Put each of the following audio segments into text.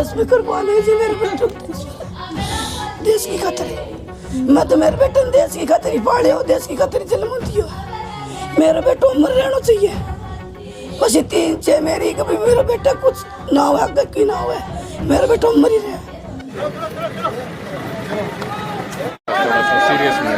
इसमें कुर्बान है जी मेरे बेटे देश की खातिर। मैं तो मेरे बेटे ने देश की खातिर ही पाले हो, देश की खातिर जन्म होती हो। मेरा बेटा उम्र रहना चाहिए बस 3-6 मेरी, कभी मेरा बेटा कुछ ना हो आगे की ना हो, मेरा बेटा उम्र ही रहे। सीरियस में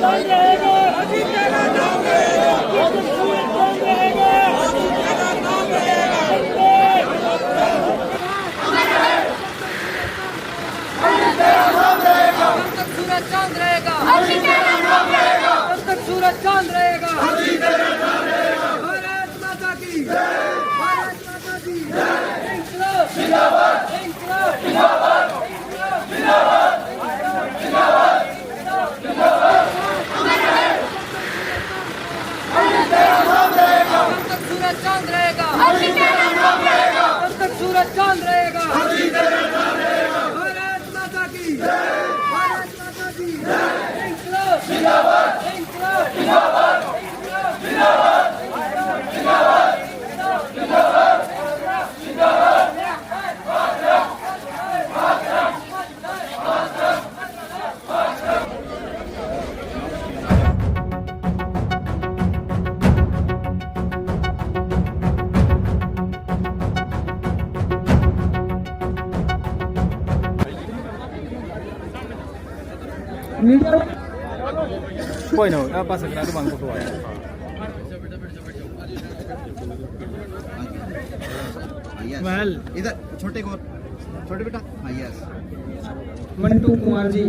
चांद रहेगा, सूरज चांद रहेगा। भारत माता की, भारत माता की इंकलाब जिंदाबाद, इंकलाब जिंदाबाद, इंकलाब जिंदाबाद, इंकलाब जिंदाबाद, इंकलाब जिंदाबाद। जब तक सूरज चांद रहेगा, तब तक सूरज चांद रहेगा। भारत माता की, भारत माता की इंकलाब जिंदाबाद, इंकलाब जिंदाबाद, इंकलाब जिंदाबाद, इंकलाब जिंदाबाद, इंकलाब जिंदाबाद, इंकलाब जिंदाबाद। कोई ना आप पास सकना तो मांग को आया महल इधर छोटे को, छोटे बेटा। हाँ यस, मंटू कुमार जी,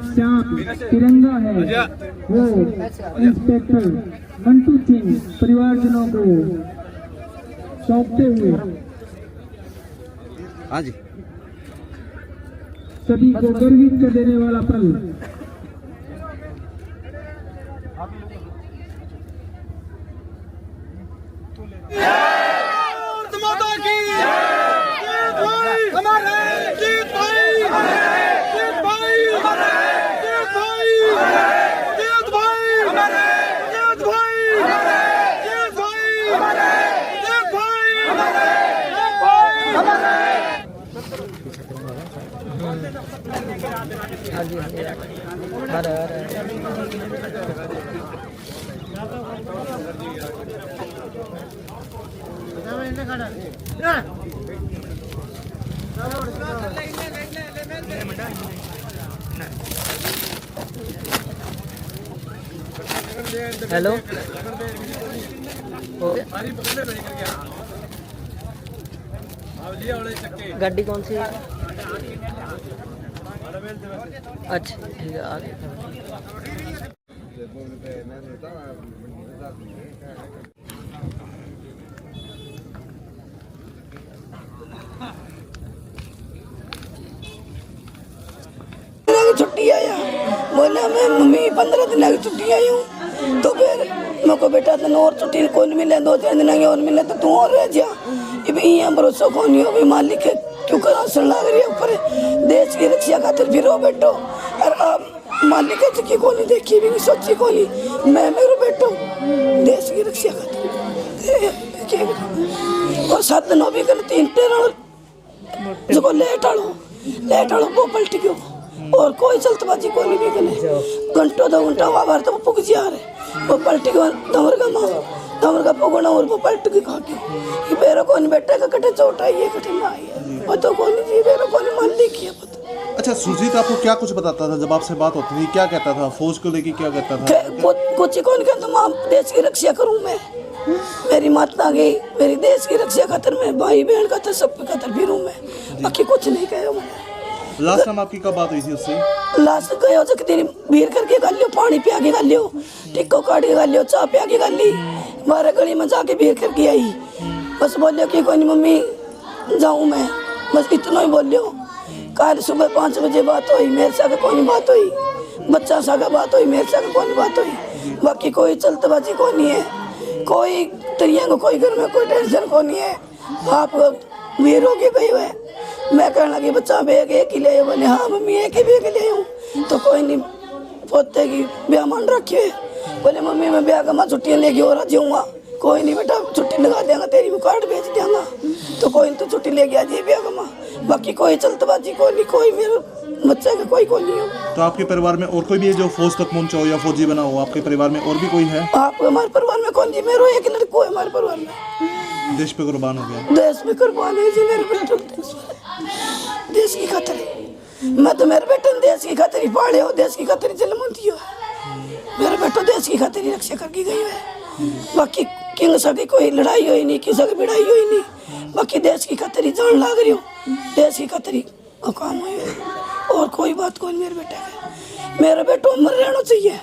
तिरंगा है वो इंस्पेक्टर मंटू सिंह परिवारजनों को सौंपते हुए हाँ जी। सभी को गर्वित कर देने वाला पल। माता की हमारे जीत भाई जीत भाई जीत भाई जीत भाई जीत भाई जीत भाई जीत हेलो गाड़ी कौन सी है? अच्छा ठीक है आगे। छुट्टी आया बोले मैं मम्मी 15 दिन की छुट्टी आई हूँ। तो फिर मेरे को बेटा तेन और छुट्टी कौन मिले 2-3 दिन की और मिले तो तू और रह जा। यहाँ भरोसा कौन नहीं हो भाई मालिक है क्यों कर असर लग रही है ऊपर देश की रक्षा खातिर फिरो बैठो और अब मालिक है की को नहीं देखी भी नहीं सोची को नहीं मैं मेरो बैठो देश की रक्षा खातिर और 7 दिन भी कर 3 जो लेट आलो वो पलट गयो और कोई चलतबाजी को नहीं भी कने घंटों 2 घंटा वार तो पुग जा रहे वो पलट गयो दमर का पुगना और वो पलट के खा गयो ये बेरो को नहीं बैठे का कटे चोट आई है कटे ना आई है वो तो को नहीं जी बेरो को नहीं मान ली किया पता। अच्छा सुजीत आपको क्या कुछ बताता था जब आपसे बात होती थी क्या कहता था फौज को लेके क्या कहता था? कुछ कौन कहता मां देश की रक्षा करूं मैं मेरी माता गई मेरी देश की रक्षा खातिर मैं भाई बहन खातिर सब खातिर फिरूं मैं बाकी कुछ नहीं कहो मैं। लास्ट टाइम आपकी कब बात हुई थी उससे? लास्ट गयो जो तेरी बीर करके गा लियो पानी पिया के गा लियो टिक्को काट के गा लियो चाय पिया के गा ली बारह गली में जाके बीर करके आई बस बोलियो कि कोई नहीं मम्मी जाऊं मैं बस इतना ही बोलियो। कल सुबह 5 बजे बात हुई मेरे साथ कोई नहीं बात हुई बच्चा साथ बात हुई मेरे साथ कोई नहीं बात हुई बाकी कोई चलतबाजी को नहीं है कोई तरिया को कोई घर में कोई टेंशन को नहीं है। आप वीर हो के गई हुए मैं कहने लगी बच्चा बैग एक ही ले बोले हाँ मम्मी एक ही बैग ले हूँ तो कोई नहीं पोते की ब्याह मान रखी है बोले मम्मी मैं ब्याह का छुट्टियाँ लेके और जाऊँगा कोई नहीं बेटा छुट्टी लगा देंगे तेरी भी कार्ड भेज देंगा तो कोई तो छुट्टी ले गया जी ब्याह का बाकी कोई चलतबाजी को नहीं कोई मेरे बच्चे का कोई नहीं हो। तो आपके परिवार में और कोई भी है जो फौज तक पहुंचा हो या फौजी बना हो आपके परिवार में और भी कोई है? आप हमारे परिवार में कौन जी मेरा एक लड़का है हमारे परिवार में देश पे कुर्बान हो गया देश में कुर्बान है जी मेरे बेटे देश की खातिर मैं तो मेरे बेटे ने देश की खातिर ही पाले हो देश की खातिर जन्म दियो मेरा बेटा देश की खातिर ही रक्षा करके गई है बाकी किंग सकी कोई लड़ाई हुई नहीं किसी की भिड़ाई हुई नहीं बाकी देश की खातिर ही जान लाग रही हो देश की खातिर ही काम हुई है और कोई बात कोई मेरे बेटे का मेरा बेटा उम्र रहना चाहिए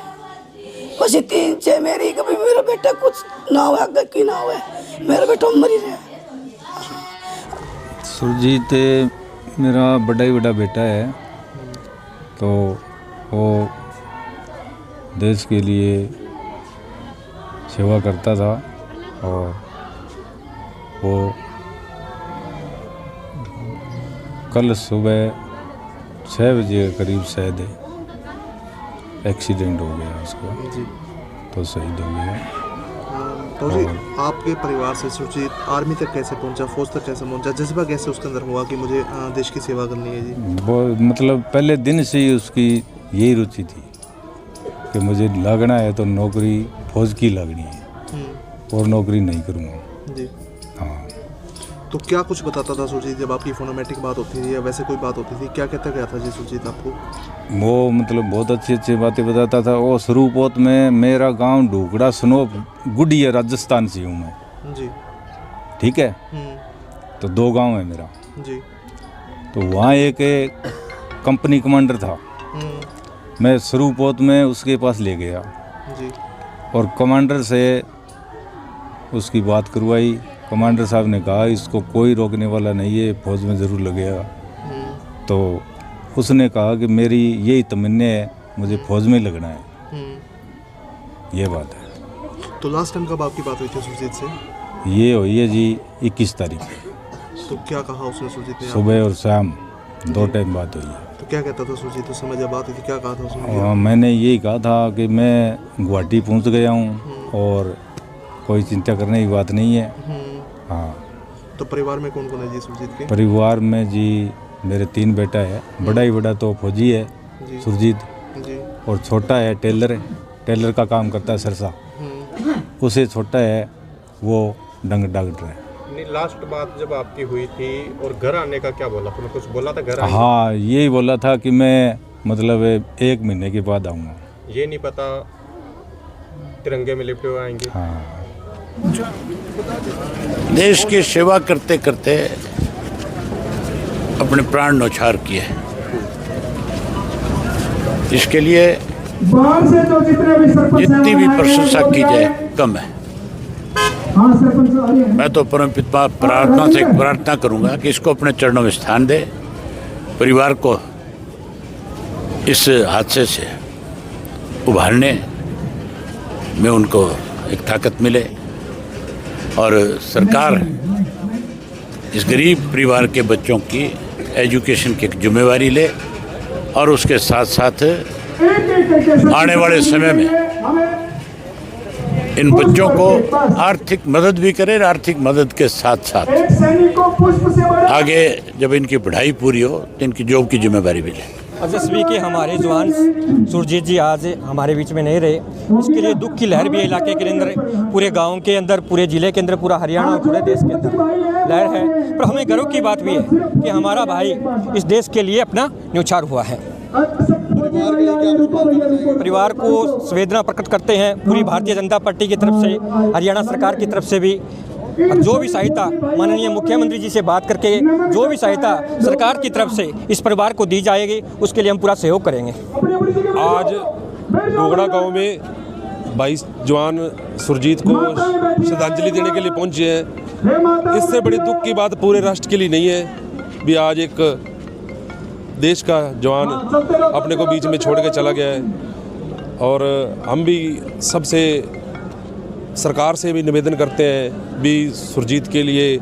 बस 3-6 मेरी कभी मेरा बेटा कुछ ना हो आगे की ना हो मेरा बेटा उम्र ही रहे। सुरजीत मेरा बड़ा बेटा है तो वो देश के लिए सेवा करता था और वो कल सुबह 6 बजे के करीब शायद एक्सीडेंट हो गया उसका जी तो शहीद हो गया। तो जी आपके परिवार से सुरजीत आर्मी तक कैसे पहुंचा फौज तक कैसे पहुंचा जज्बा कैसे उसके अंदर हुआ कि मुझे देश की सेवा करनी है जी? वो मतलब पहले दिन से ही उसकी यही रुचि थी कि मुझे लगना है तो नौकरी फौज की लगनी है और नौकरी नहीं करूँगा जी। हाँ तो क्या कुछ बताता था सुरजीत जब आपकी फोनोमेटिक बात होती थी या वैसे कोई बात होती थी क्या कहता गया था जी सुरजीत आपको? वो मतलब बहुत अच्छी बातें बताता था। वो शुरूपोत में मेरा गांव ढूकड़ा स्नोप गुडिया राजस्थान से हूँ मैं जी ठीक है तो 2 गांव है मेरा जी। तो वहाँ एक कंपनी कमांडर था मैं शुरू पोत में उसके पास ले गया जी। और कमांडर से उसकी बात करवाई। कमांडर साहब ने कहा इसको कोई रोकने वाला नहीं है, फौज में ज़रूर लगेगा। तो उसने कहा कि मेरी यही तमन्ना है, मुझे फौज में लगना है। ये बात है। तो लास्ट टाइम कब आपकी बात हुई थी सुरजीत से? ये हुई है जी 21 तारीख। तो क्या कहा उसने सुरजीत ने? सुबह और शाम 2 टाइम बात हुई है। तो क्या कहता था सुरजीत उस समय जब बात हुई थी? क्या कहा था उसने? मैंने यही कहा था कि मैं गुवाहाटी पहुंच गया हूं और कोई चिंता करने की बात नहीं है। हाँ। तो परिवार में कौन कौन है जी सुरजीत के? परिवार में जी मेरे 3 बेटा है। बड़ा ही बड़ा तो फौजी है सुरजीत जी। और छोटा है टेलर का काम करता है सरसा। उसे छोटा है वो डॉक्टर है। लास्ट बात जब आपकी हुई थी और घर आने का क्या बोला? तुमने कुछ बोला था घर आने? हाँ, यही बोला था कि मैं मतलब 1 महीने के बाद आऊँगा। ये नहीं पता तिरंगे में लिपटे हुए आएंगे। हाँ। देश की सेवा करते करते अपने प्राण न्यौछावर किए। इसके लिए जितनी भी प्रशंसा की जाए कम है। मैं तो परमपिता प्रार्थना से प्रार्थना करूंगा कि इसको अपने चरणों में स्थान दे, परिवार को इस हादसे से उभारने में उनको एक ताकत मिले और सरकार इस गरीब परिवार के बच्चों की एजुकेशन की एक जिम्मेवारी ले और उसके साथ साथ आने वाले समय में इन बच्चों को आर्थिक मदद भी करे। आर्थिक मदद के साथ साथ आगे जब इनकी पढ़ाई पूरी हो तो इनकी जॉब की जिम्मेवारी भी ले। यशस्वी के हमारे जवान सुरजीत जी आज हमारे बीच में नहीं रहे, इसके लिए दुख की लहर भी इलाके के अंदर, पूरे गांव के अंदर, पूरे ज़िले के अंदर, पूरा हरियाणा और पूरे देश के अंदर लहर है। पर हमें गर्व की बात भी है कि हमारा भाई इस देश के लिए अपना न्यौछावर हुआ है। परिवार को संवेदना प्रकट करते हैं पूरी भारतीय जनता पार्टी की तरफ से, हरियाणा सरकार की तरफ से भी। जो भी सहायता माननीय मुख्यमंत्री जी से बात करके जो भी सहायता सरकार की तरफ से इस परिवार को दी जाएगी उसके लिए हम पूरा सहयोग करेंगे। आज डोगड़ा गांव में 22 जवान सुरजीत को श्रद्धांजलि देने के लिए पहुंचे हैं। इससे बड़ी दुख की बात पूरे राष्ट्र के लिए नहीं है भी आज एक देश का जवान अपने को बीच में छोड़ के चला गया है। और हम भी सबसे सरकार से भी निवेदन करते हैं भी सुरजीत के लिए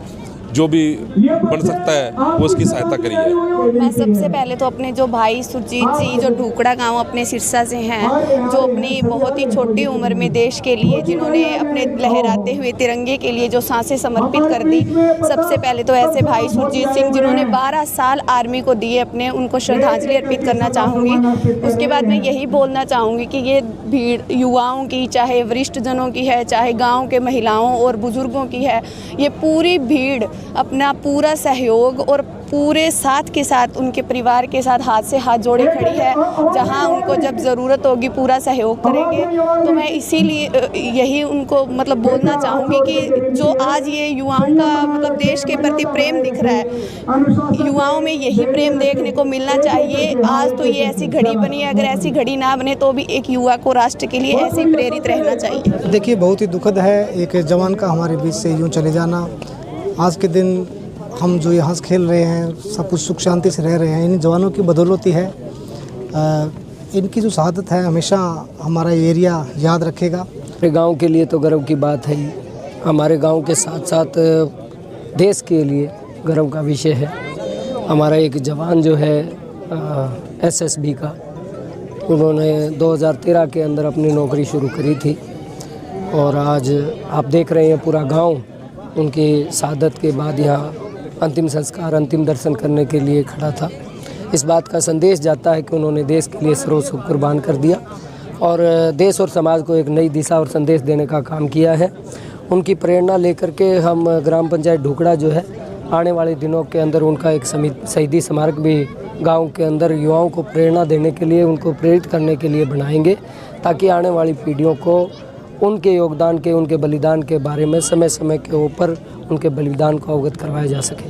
जो भी बन सकता है वो उसकी सहायता करिए। मैं सबसे पहले तो अपने जो भाई सुरजीत जी जो ढूकड़ा गांव अपने सिरसा से हैं, जो अपनी बहुत ही छोटी उम्र में देश के लिए जिन्होंने अपने लहराते हुए तिरंगे के लिए जो सांसें समर्पित कर दी, सबसे पहले तो ऐसे भाई सुरजीत सिंह जिन्होंने 12 साल आर्मी को दिए अपने, उनको श्रद्धांजलि अर्पित करना चाहूँगी। उसके बाद मैं यही बोलना चाहूँगी कि ये भीड़ युवाओं की, चाहे वरिष्ठ जनों की है, चाहे गाँव के महिलाओं और बुजुर्गों की है, ये पूरी भीड़ अपना पूरा सहयोग और पूरे साथ के साथ उनके परिवार के साथ हाथ से हाथ जोड़े खड़ी है। जहां उनको जब ज़रूरत होगी पूरा सहयोग करेंगे। तो मैं इसीलिए यही उनको मतलब बोलना चाहूँगी कि जो आज ये युवाओं का मतलब देश के प्रति प्रेम दिख रहा है, युवाओं में यही प्रेम देखने को मिलना चाहिए। आज तो ये ऐसी घड़ी बनी है, अगर ऐसी घड़ी ना बने तो भी एक युवा को राष्ट्र के लिए ऐसे ही प्रेरित रहना चाहिए। देखिए, बहुत ही दुखद है एक जवान का हमारे बीच से यूँ चले जाना। आज के दिन हम जो यहाँ खेल रहे हैं, सब कुछ सुख शांति से रह रहे हैं, इन जवानों की बदौलत ही है। इनकी जो शहादत है हमेशा हमारा एरिया याद रखेगा। हमारे गांव के लिए तो गर्व की बात है ही, हमारे गांव के साथ साथ देश के लिए गर्व का विषय है। हमारा एक जवान जो है एसएसबी का, उन्होंने 2013 के अंदर अपनी नौकरी शुरू करी थी और आज आप देख रहे हैं पूरा गाँव उनकी शहादत के बाद यहाँ अंतिम संस्कार, अंतिम दर्शन करने के लिए खड़ा था। इस बात का संदेश जाता है कि उन्होंने देश के लिए सर्वस्व कुर्बान कर दिया और देश और समाज को एक नई दिशा और संदेश देने का काम किया है। उनकी प्रेरणा लेकर के हम ग्राम पंचायत ढूकड़ा जो है आने वाले दिनों के अंदर उनका एक शहीदी स्मारक भी गांव के अंदर युवाओं को प्रेरणा देने के लिए, उनको प्रेरित करने के लिए बनाएंगे, ताकि आने वाली पीढ़ियों को उनके योगदान के, उनके बलिदान के बारे में समय समय के ऊपर उनके बलिदान को अवगत करवाया जा सके।